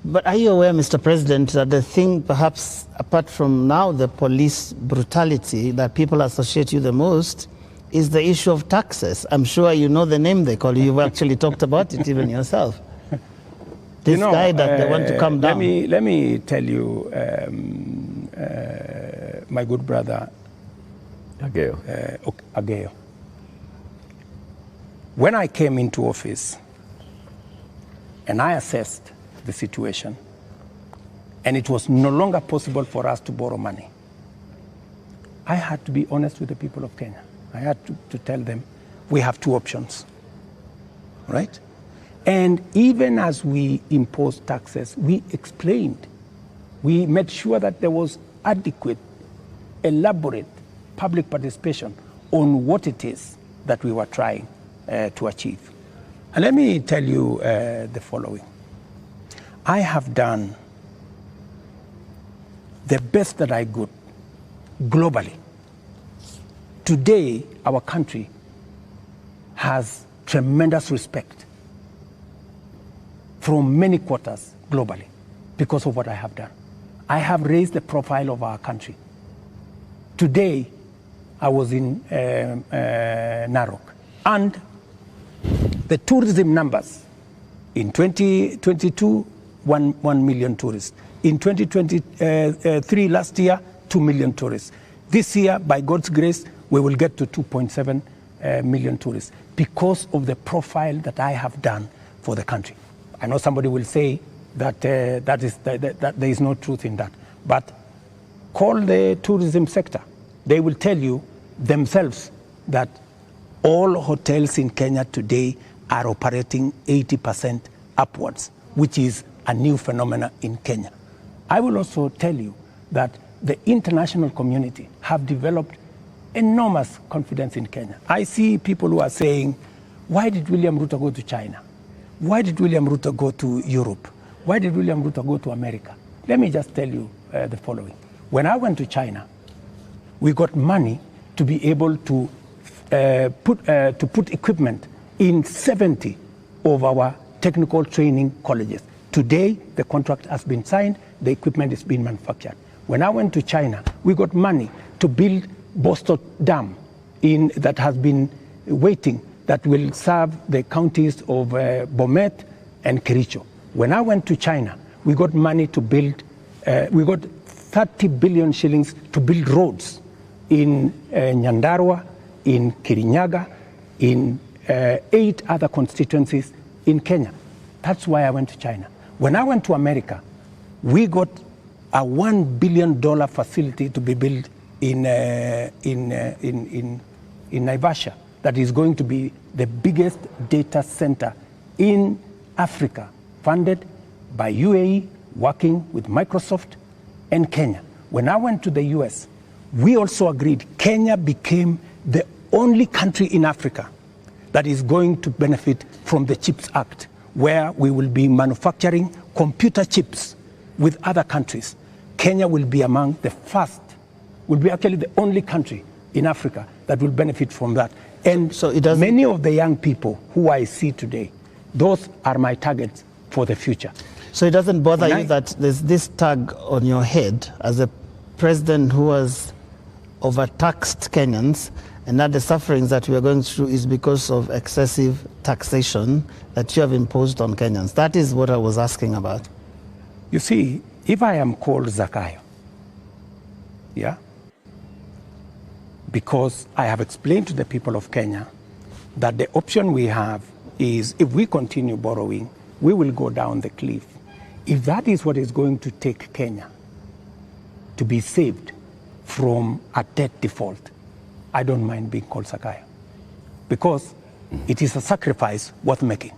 But are you aware, Mr. President, that the thing, perhaps apart from now the police brutality that people associate you the most is the issue of taxes? I'm sure you know the name they call you. You've actually talked about it even yourself. This guy that they want to come down. Let me tell you, my good brother, ZAKAYO. When I came into office and I assessed the situation, and it was no longer possible for us to borrow money, I had to be honest with the people of Kenya. I had to tell them we have two options, right? And even as we imposed taxes, we explained, we made sure that there was adequate, elaborate public participation on what it is that we were trying to achieve. And let me tell you the following. I have done the best that I could globally. Today, our country has tremendous respect from many quarters globally because of what I have done. I have raised the profile of our country. Today, I was in Narok, and the tourism numbers in 2022, 1 million tourists. In 2023, last year, 2 million tourists. This year, by God's grace, we will get to 2.7 million tourists because of the profile that I have done for the country. I know somebody will say that, that there is no truth in that, but call the tourism sector. They will tell you themselves that all hotels in Kenya today are operating 80% upwards, which is a new phenomenon in Kenya. I will also tell you that the international community have developed enormous confidence in Kenya. I see people who are saying, why did William Ruto go to China? Why did William Ruto go to Europe? Why did William Ruto go to America? Let me just tell you the following. When I went to China, we got money to be able to put equipment in 70 of our technical training colleges. Today, the contract has been signed, the equipment is being manufactured. When I went to China, we got money to build Boston Dam that has been waiting, that will serve the counties of Bomet and Kericho. When I went to China, we got money to build, we got 30 billion shillings to build roads in Nyandarua, in Kirinyaga, in 8 other constituencies in Kenya. That's why I went to China. When I went to America, we got a $1 billion facility to be built in Naivasha that is going to be the biggest data center in Africa, funded by UAE, working with Microsoft and Kenya. When I went to the US, we also agreed Kenya became the only country in Africa that is going to benefit from the CHIPS Act, where we will be manufacturing computer chips with other countries. Kenya will be among the first, will be actually the only country in Africa that will benefit from that. And so many of the young people who I see today, those are my targets for the future. So it doesn't bother you that there's this tag on your head as a president who has overtaxed Kenyans, and that the sufferings that we are going through is because of excessive taxation that you have imposed on Kenyans? That is what I was asking about. You see, if I am called ZAKAYO, yeah, because I have explained to the people of Kenya that the option we have is, if we continue borrowing, we will go down the cliff. If that is what is going to take Kenya to be saved from a debt default, I don't mind being called ZAKAYO, because it is a sacrifice worth making.